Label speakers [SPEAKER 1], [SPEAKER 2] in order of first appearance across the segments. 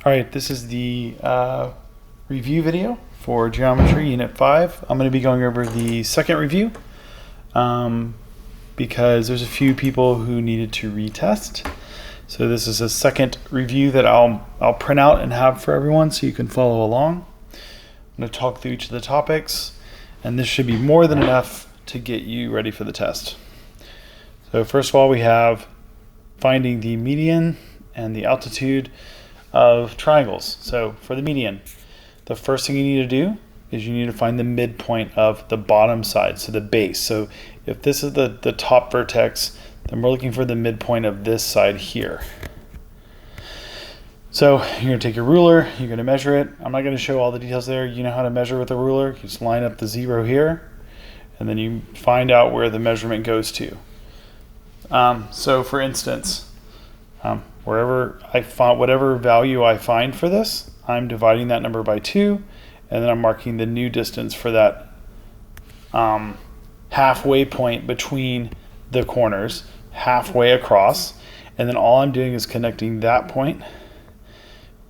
[SPEAKER 1] All right, this is the review video for Geometry Unit 5. I'm going to be going over the second review because there's a few people who needed to retest. So this is a second review that I'll print out and have for everyone so you can follow along. I'm going to talk through each of the topics, and this should be more than enough to get you ready for the test. So first of all, we have finding the median and the altitude of triangles. So for the median, the first thing you need to do is you need to find the midpoint of the bottom side, so the base. So if this is the top vertex, then we're looking for the midpoint of this side here. So you're going to take your ruler, you're going to measure it. I'm not going to show all the details there. You know how to measure with a ruler. You just line up the 0 here, and then you find out where the measurement goes to. So for instance, wherever I find whatever value I find for this, I'm dividing that number by 2, and then I'm marking the new distance for that halfway point between the corners, halfway across, and then all I'm doing is connecting that point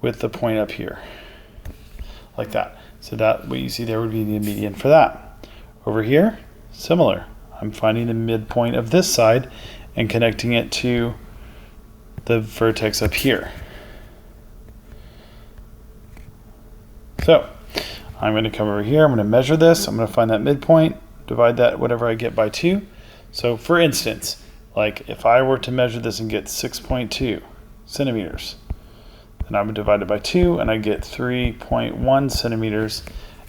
[SPEAKER 1] with the point up here, like that. So that what you see there would be the median for that. Over here, similar. I'm finding the midpoint of this side and connecting it to the vertex up here. So I'm going to come over here, I'm going to measure this, I'm going to find that midpoint, divide that whatever I get by 2. So for instance, like if I were to measure this and get 6.2 centimeters, then I would divide it by 2 and I get 3.1 centimeters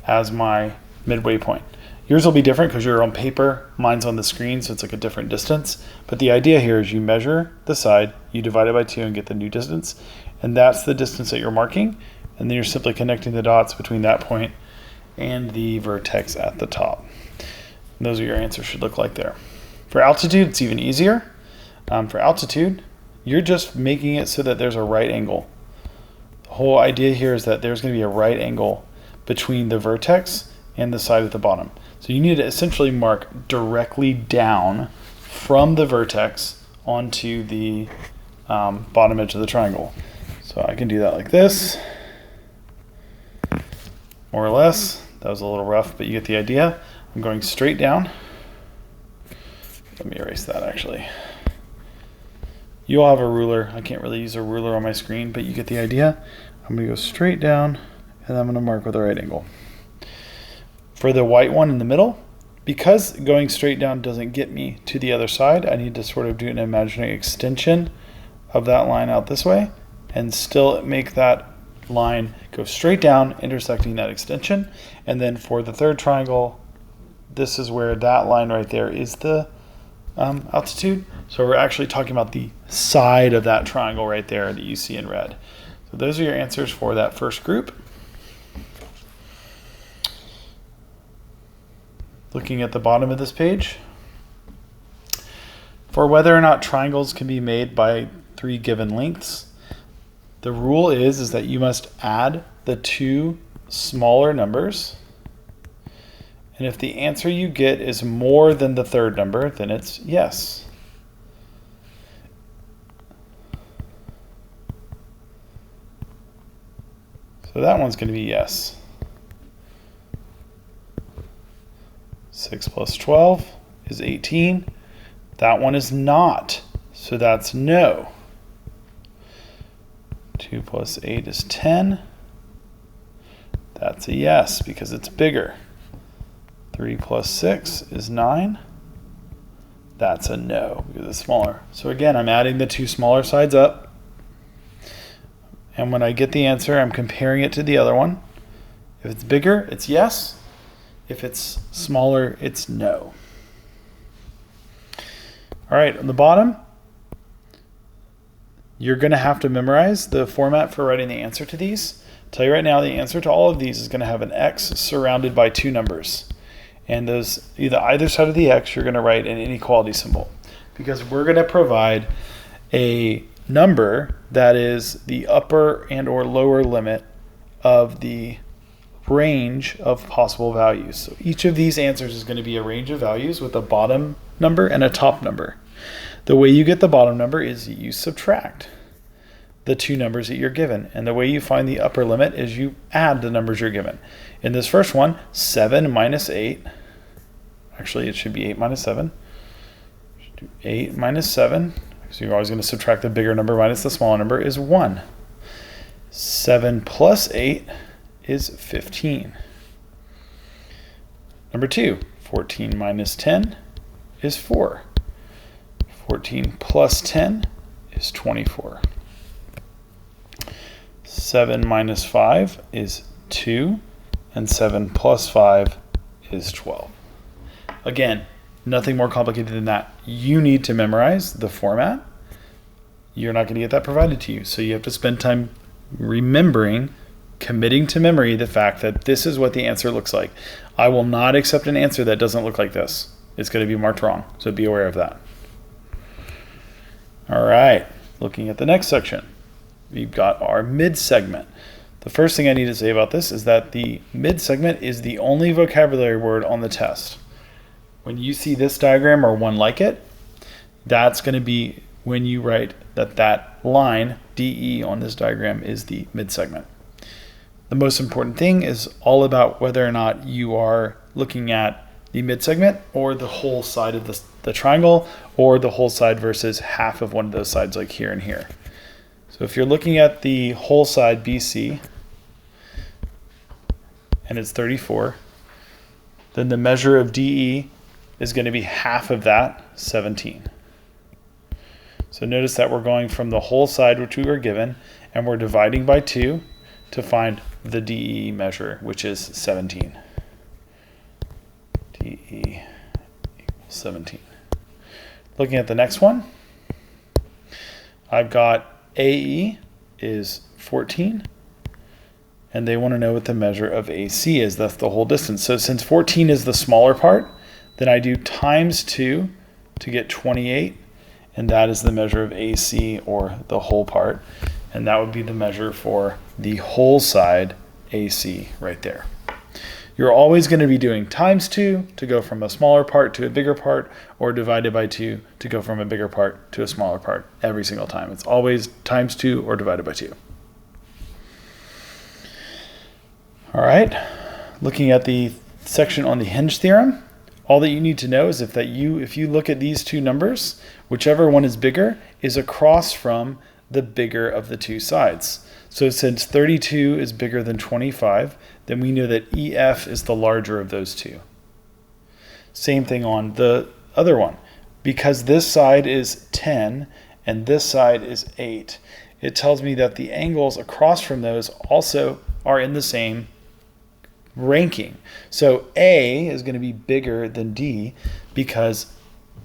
[SPEAKER 1] as my midway point. Yours will be different because you're on paper, mine's on the screen, so it's like a different distance. But the idea here is you measure the side, you divide it by 2 and get the new distance, and that's the distance that you're marking, and then you're simply connecting the dots between that point and the vertex at the top. And those are your answers should look like there. For altitude, it's even easier. For altitude, you're just making it so that there's a right angle. The whole idea here is that there's going to be a right angle between the vertex and the side at the bottom. So you need to essentially mark directly down from the vertex onto the bottom edge of the triangle. So I can do that like this, more or less. That was a little rough, but you get the idea. I'm going straight down. Let me erase that actually. You all have a ruler. I can't really use a ruler on my screen, but you get the idea. I'm going to go straight down, and I'm going to mark with a right angle. For the white one in the middle, because going straight down doesn't get me to the other side, I need to sort of do an imaginary extension of that line out this way and still make that line go straight down, intersecting that extension. And then for the third triangle, this is where that line right there is the altitude. So we're actually talking about the side of that triangle right there that you see in red. So those are your answers for that first group. Looking at the bottom of this page, for whether or not triangles can be made by 3 given lengths, the rule is that you must add the 2 smaller numbers, and if the answer you get is more than the third number, then it's yes. So that one's going to be yes. 6 plus 12 is 18. That one is not, so that's no. 2 plus 8 is 10. That's a yes because it's bigger. 3 plus 6 is 9. That's a no because it's smaller. So again, I'm adding the 2 smaller sides up. And when I get the answer, I'm comparing it to the other one. If it's bigger, it's yes. If it's smaller, it's no. All right, on the bottom, you're going to have to memorize the format for writing the answer to these. I'll tell you right now, the answer to all of these is going to have an X surrounded by 2 numbers. And those, either side of the X, you're going to write an inequality symbol, because we're going to provide a number that is the upper and or lower limit of the range of possible values. So each of these answers is going to be a range of values with a bottom number and a top number. The way you get the bottom number is you subtract. the two numbers that you're given. And the way you find the upper limit is you add the numbers you're given. In this first one, 7 minus 8, actually it should be 8 minus 7. 8 minus 7, so you're always going to subtract the bigger number minus the smaller number, is 1. 7 plus 8 is 15. Number 2, 14 minus 10 is 4. 14 plus 10 is 24. 7 minus 5 is 2, and 7 plus 5 is 12. Again, nothing more complicated than that. You need to memorize the format. You're not going to get that provided to you, so you have to spend time remembering, committing to memory the fact that this is what the answer looks like. I will not accept an answer that doesn't look like this. It's going to be marked wrong, so be aware of that. All right, looking at the next section, we've got our mid-segment. The first thing I need to say about this is that the mid-segment is the only vocabulary word on the test. When you see this diagram or one like it, that's going to be when you write that line, DE, on this diagram is the mid-segment. The most important thing is all about whether or not you are looking at the mid-segment or the whole side of the triangle, or the whole side versus half of one of those sides like here and here. So if you're looking at the whole side BC and it's 34, then the measure of DE is going to be half of that, 17. So notice that we're going from the whole side which we were given, and we're dividing by 2 to find the DE measure, which is 17. DE equals 17. Looking at the next one, I've got AE is 14, and they want to know what the measure of AC is. That's the whole distance. So since 14 is the smaller part, then I do times 2 to get 28, and that is the measure of AC, or the whole part, and that would be the measure for the whole side AC right there. You're always going to be doing times 2 to go from a smaller part to a bigger part, or divided by 2 to go from a bigger part to a smaller part every single time. It's always times 2 or divided by 2. All right, looking at the section on the hinge theorem, all that you need to know is if you look at these two numbers, whichever one is bigger is across from the bigger of the two sides. So since 32 is bigger than 25, then we know that EF is the larger of those two. Same thing on the other one. Because this side is 10 and this side is 8, it tells me that the angles across from those also are in the same ranking. So A is going to be bigger than D because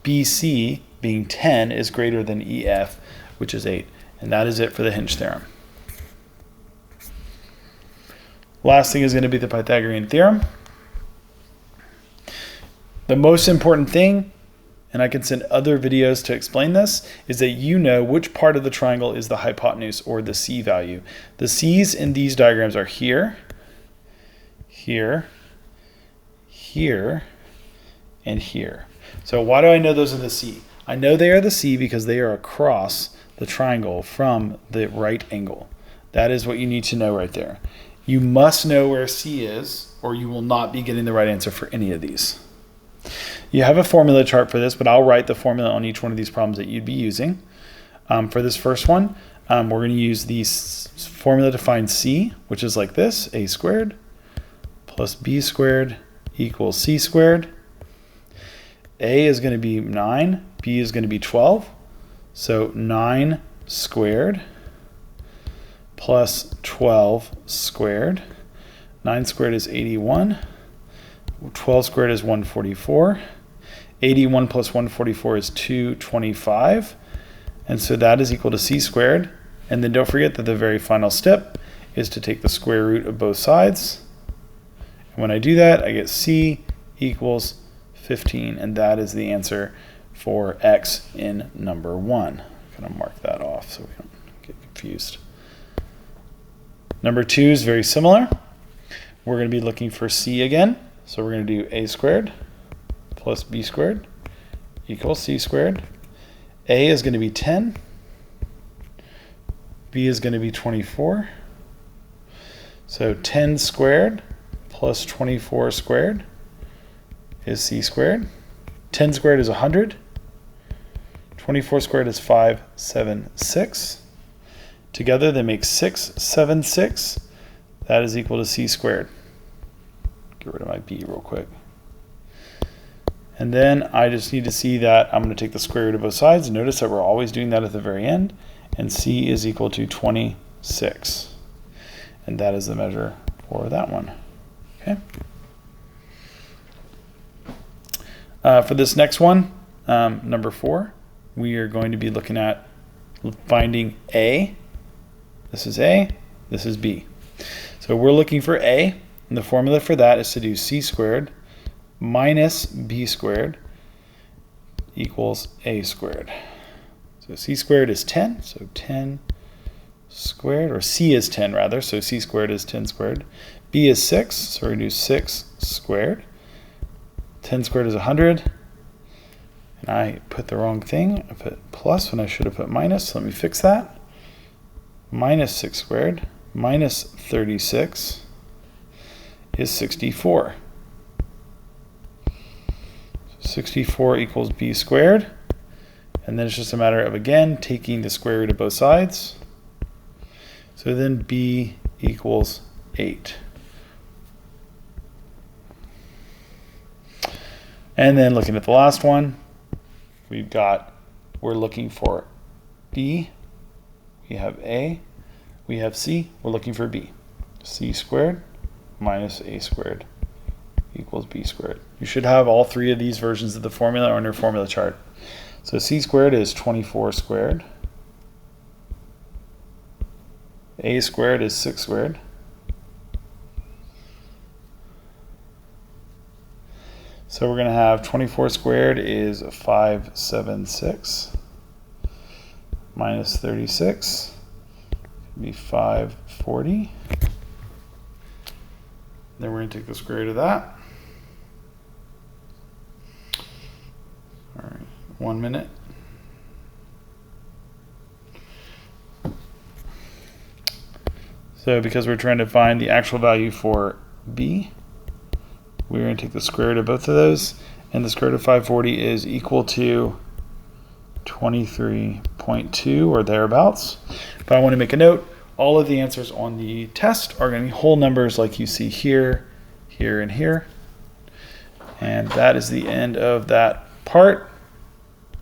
[SPEAKER 1] BC, being 10, is greater than EF, which is 8. And that is it for the hinge theorem. Last thing is going to be the Pythagorean theorem. The most important thing, and I can send other videos to explain this, is that you know which part of the triangle is the hypotenuse, or the C value. The C's in these diagrams are here, here, here, and here. So why do I know those are the C? I know they are the C because they are across the triangle from the right angle. That is what you need to know right there. You must know where C is, or you will not be getting the right answer for any of these. You have a formula chart for this, but I'll write the formula on each one of these problems that you'd be using. For this first one, we're going to use the formula to find C, which is like this: a squared plus b squared equals c squared. A is going to be 9, b is going to be 12. So 9 squared plus 12 squared. 9 squared is 81. 12 squared is 144. 81 plus 144 is 225. And so that is equal to c squared. And then don't forget that the very final step is to take the square root of both sides. And when I do that, I get c equals 15. And that is the answer for x in number 1. I'm going to mark that off so we don't get confused. Number 2 is very similar. We're going to be looking for c again. So we're going to do a squared plus b squared equals c squared. A is going to be 10. b is going to be 24. So 10 squared plus 24 squared is c squared. 10 squared is 100. 24 squared is 576. Together they make 676. That is equal to c squared. Get rid of my b real quick. And then I just need to see that I'm going to take the square root of both sides. Notice that we're always doing that at the very end. And c is equal to 26. And that is the measure for that one. Okay. For this next one, number 4, we are going to be looking at finding a. This is a, this is b. So we're looking for a, and the formula for that is to do c squared minus b squared equals a squared. So c squared is 10, so 10 squared, or c is 10 rather, so c squared is 10 squared. B is 6, so we're going to do 6 squared. 10 squared is 100. And I put the wrong thing. I put plus when I should have put minus. Let me fix that. Minus 6 squared minus 36 is 64. 64 equals b squared. And then it's just a matter of, again, taking the square root of both sides. So then b equals 8. And then looking at the last one, we're looking for b, we have a, we have c, we're looking for b. C squared minus a squared equals b squared. You should have all 3 of these versions of the formula on your formula chart. So c squared is 24 squared. A squared is 6 squared. So we're going to have 24 squared is 576 minus 36 would be 540. Then we're going to take the square root of that. All right, 1 minute. So because we're trying to find the actual value for b, we're going to take the square root of both of those, and the square root of 540 is equal to 23.2 or thereabouts. But I want to make a note, all of the answers on the test are going to be whole numbers like you see here, here, and here. And that is the end of that part.